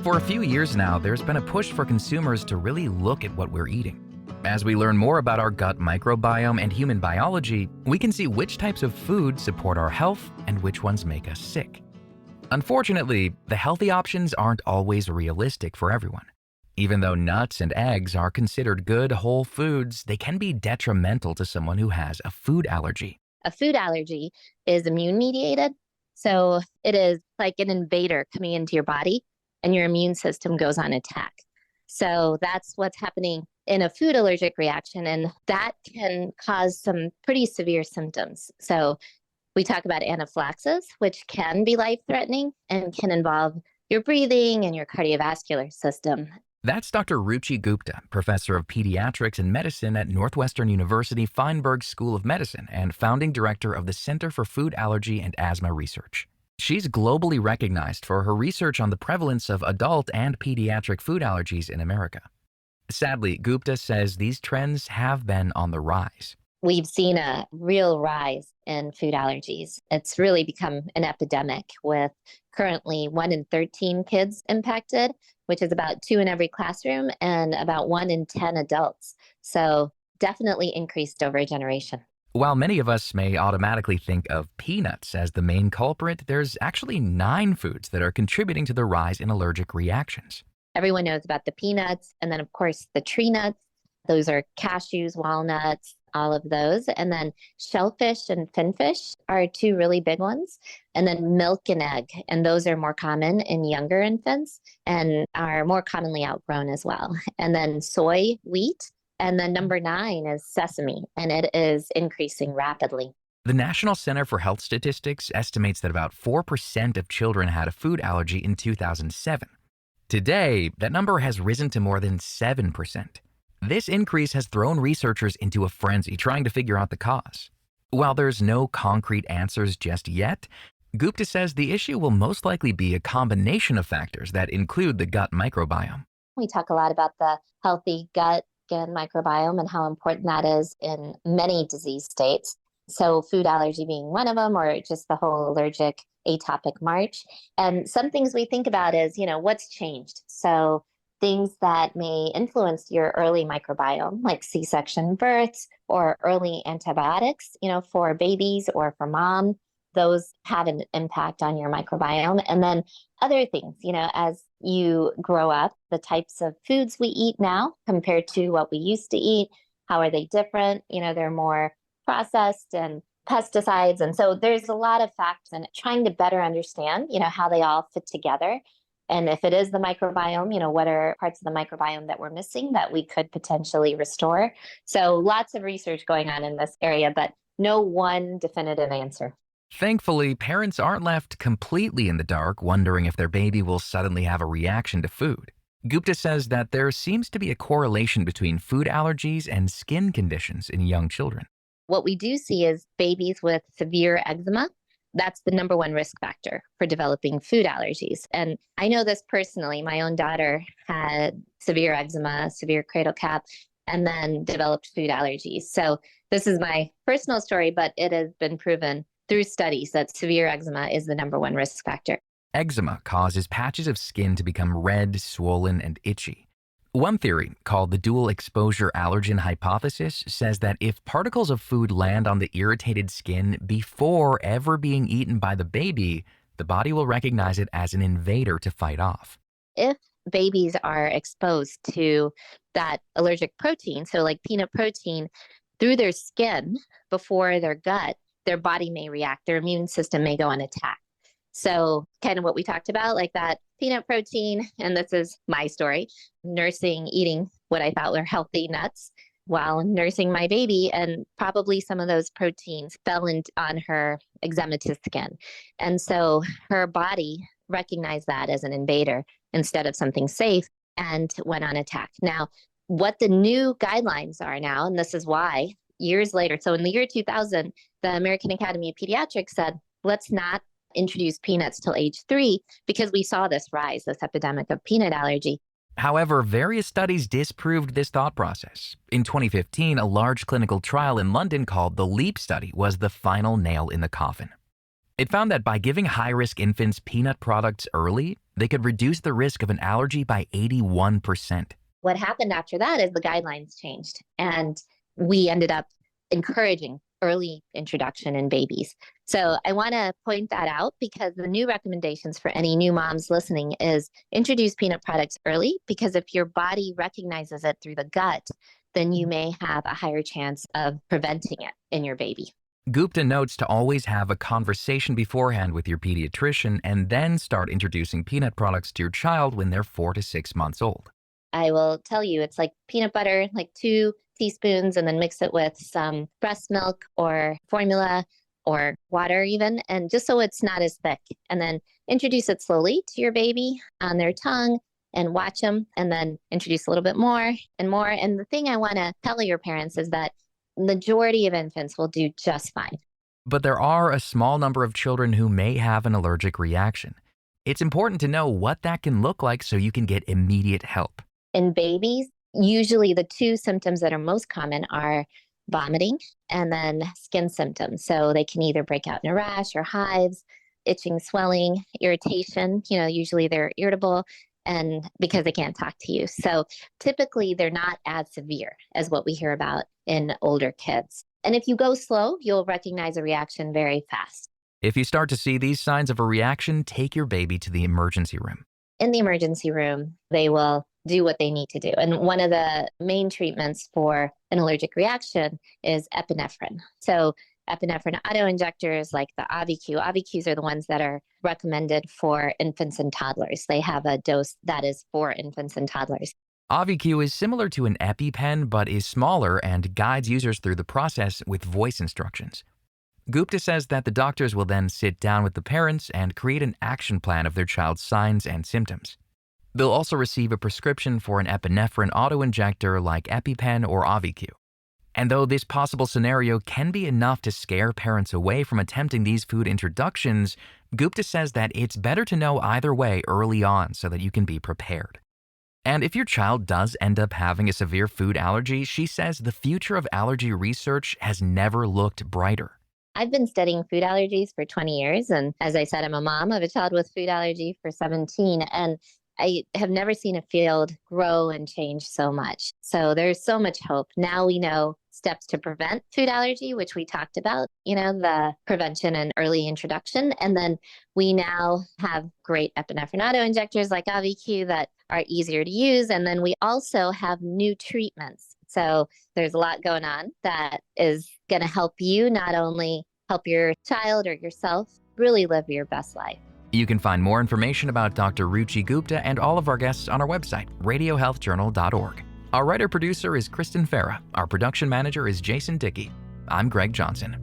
For a few years now, there's been a push for consumers to really look at what we're eating. As we learn more about our gut microbiome and human biology, we can see which types of food support our health and which ones make us sick. Unfortunately, the healthy options aren't always realistic for everyone. Even though nuts and eggs are considered good whole foods, they can be detrimental to someone who has a food allergy. A food allergy is immune mediated. So it is like an invader coming into your body and your immune system goes on attack. So that's what's happening in a food allergic reaction. And that can cause some pretty severe symptoms. So we talk about anaphylaxis, which can be life-threatening and can involve your breathing and your cardiovascular system. That's Dr. Ruchi Gupta, professor of pediatrics and medicine at Northwestern University Feinberg School of Medicine and founding director of the Center for Food Allergy and Asthma Research. She's globally recognized for her research on the prevalence of adult and pediatric food allergies in America. Sadly, Gupta says these trends have been on the rise. We've seen a real rise in food allergies. It's really become an epidemic with currently 1 in 13 kids impacted, which is about 2 in every classroom and about 1 in 10 adults. So definitely increased over a generation. While many of us may automatically think of peanuts as the main culprit, there's actually 9 foods that are contributing to the rise in allergic reactions. Everyone knows about the peanuts, and then of course the tree nuts. Those are cashews, walnuts, all of those. And then shellfish and finfish are 2 really big ones. And then milk and egg. And those are more common in younger infants and are more commonly outgrown as well. And then soy, wheat. And then number 9 is sesame, and it is increasing rapidly. The National Center for Health Statistics estimates that about 4% of children had a food allergy in 2007. Today, that number has risen to more than 7%. This increase has thrown researchers into a frenzy trying to figure out the cause. While there's no concrete answers just yet, Gupta says the issue will most likely be a combination of factors that include the gut microbiome. We talk a lot about the healthy gut microbiome and how important that is in many disease states. So food allergy being one of them, or just the whole allergic atopic march. And some things we think about is, what's changed? So things that may influence your early microbiome, like C-section births or early antibiotics, for babies or for mom, those have an impact on your microbiome. And then other things, as you grow up, the types of foods we eat now compared to what we used to eat, how are they different? They're more processed and pesticides. And so there's a lot of factors and trying to better understand, how they all fit together. And if it is the microbiome, what are parts of the microbiome that we're missing that we could potentially restore? So lots of research going on in this area, but no one definitive answer. Thankfully, parents aren't left completely in the dark wondering if their baby will suddenly have a reaction to food. Gupta says that there seems to be a correlation between food allergies and skin conditions in young children. What we do see is babies with severe eczema. That's the number 1 risk factor for developing food allergies. And I know this personally. My own daughter had severe eczema, severe cradle cap, and then developed food allergies. So this is my personal story, but it has been proven through studies that severe eczema is the number 1 risk factor. Eczema causes patches of skin to become red, swollen, and itchy. One theory, called the dual exposure allergen hypothesis, says that if particles of food land on the irritated skin before ever being eaten by the baby, the body will recognize it as an invader to fight off. If babies are exposed to that allergic protein, so like peanut protein, through their skin before their gut, their body may react, their immune system may go on attack. So kind of what we talked about, like that peanut protein, and this is my story, nursing, eating what I thought were healthy nuts while nursing my baby, and probably some of those proteins fell on her eczematous skin. And so her body recognized that as an invader instead of something safe and went on attack. Now, what the new guidelines are now, and this is why years later, so in the year 2000, the American Academy of Pediatrics said, let's not introduce peanuts till age 3 because we saw this rise, this epidemic of peanut allergy. However, various studies disproved this thought process. In 2015, a large clinical trial in London called the LEAP study was the final nail in the coffin. It found that by giving high-risk infants peanut products early, They could reduce the risk of an allergy by 81%. What happened after that is the guidelines changed, and we ended up encouraging early introduction in babies. So I want to point that out because the new recommendations for any new moms listening is introduce peanut products early, because if your body recognizes it through the gut, then you may have a higher chance of preventing it in your baby. Gupta notes to always have a conversation beforehand with your pediatrician and then start introducing peanut products to your child when they're 4 to 6 months old. I will tell you, it's like peanut butter, like 2 teaspoons, and then mix it with some breast milk or formula or water even, and just so it's not as thick. And then introduce it slowly to your baby on their tongue and watch them, and then introduce a little bit more and more. And the thing I want to tell your parents is that majority of infants will do just fine. But there are a small number of children who may have an allergic reaction. It's important to know what that can look like so you can get immediate help. In babies, usually the 2 symptoms that are most common are vomiting and then skin symptoms. So they can either break out in a rash or hives, itching, swelling, irritation. Usually they're irritable and because they can't talk to you. So typically they're not as severe as what we hear about in older kids. And if you go slow, you'll recognize a reaction very fast. If you start to see these signs of a reaction, take your baby to the emergency room. In the emergency room, they will do what they need to do. And one of the main treatments for an allergic reaction is epinephrine. So epinephrine auto-injectors like the Auvi-Q. Auvi-Qs are the ones that are recommended for infants and toddlers. They have a dose that is for infants and toddlers. Auvi-Q is similar to an EpiPen but is smaller and guides users through the process with voice instructions. Gupta says that the doctors will then sit down with the parents and create an action plan of their child's signs and symptoms. They'll also receive a prescription for an epinephrine auto-injector like EpiPen or Auvi-Q. And though this possible scenario can be enough to scare parents away from attempting these food introductions, Gupta says that it's better to know either way early on so that you can be prepared. And if your child does end up having a severe food allergy, she says the future of allergy research has never looked brighter. I've been studying food allergies for 20 years. And as I said, I'm a mom of a child with food allergy for 17. And I have never seen a field grow and change so much. So there's so much hope. Now we know steps to prevent food allergy, which we talked about, the prevention and early introduction. And then we now have great epinephrine auto-injectors like Auvi-Q that are easier to use. And then we also have new treatments. So there's a lot going on that is going to help you not only help your child or yourself really live your best life. You can find more information about Dr. Ruchi Gupta and all of our guests on our website, radiohealthjournal.org. Our writer-producer is Kristen Farah. Our production manager is Jason Dickey. I'm Greg Johnson.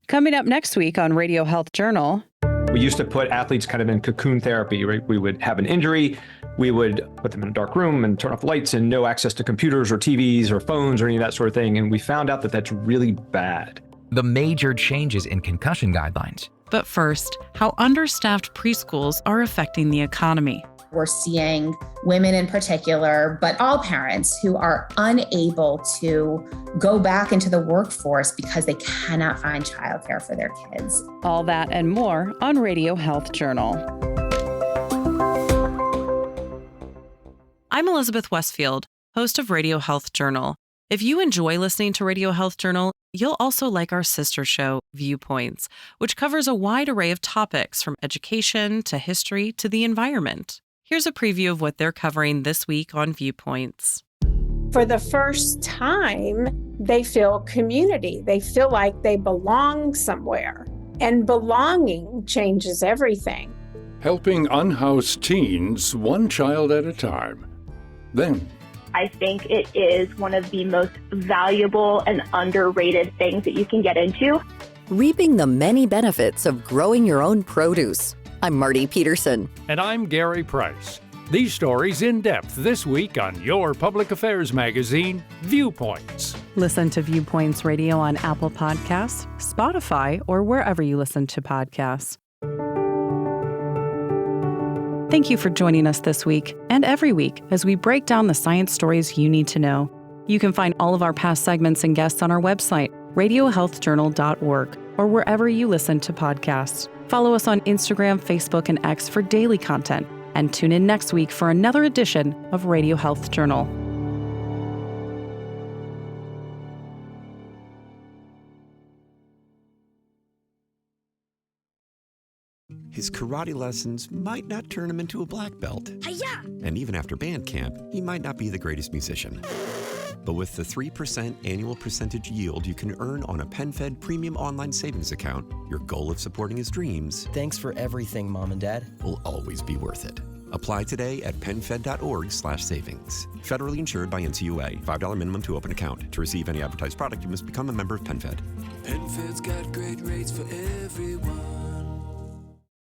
Coming up next week on Radio Health Journal. We used to put athletes kind of in cocoon therapy, right? We would have an injury, we would put them in a dark room and turn off lights and no access to computers or TVs or phones or any of that sort of thing. And we found out that that's really bad. The major changes in concussion guidelines. But first, how understaffed preschools are affecting the economy. We're seeing women in particular, but all parents who are unable to go back into the workforce because they cannot find childcare for their kids. All that and more on Radio Health Journal. I'm Elizabeth Westfield, host of Radio Health Journal. If you enjoy listening to Radio Health Journal, you'll also like our sister show, Viewpoints, which covers a wide array of topics from education to history to the environment. Here's a preview of what they're covering this week on Viewpoints. For the first time, they feel community. They feel like they belong somewhere. And belonging changes everything. Helping unhoused teens one child at a time. Then, I think it is one of the most valuable and underrated things that you can get into. Reaping the many benefits of growing your own produce. I'm Marty Peterson. And I'm Gary Price. These stories in depth this week on your public affairs magazine, Viewpoints. Listen to Viewpoints Radio on Apple Podcasts, Spotify, or wherever you listen to podcasts. Thank you for joining us this week and every week as we break down the science stories you need to know. You can find all of our past segments and guests on our website, radiohealthjournal.org, or wherever you listen to podcasts. Follow us on Instagram, Facebook, and X for daily content, and tune in next week for another edition of Radio Health Journal. His karate lessons might not turn him into a black belt. Hi-ya! And even after band camp, he might not be the greatest musician. But with the 3% annual percentage yield you can earn on a PenFed premium online savings account, your goal of supporting his dreams... Thanks for everything, Mom and Dad. ...will always be worth it. Apply today at PenFed.org/savings. Federally insured by NCUA. $5 minimum to open account. To receive any advertised product, you must become a member of PenFed. PenFed's got great rates for everyone.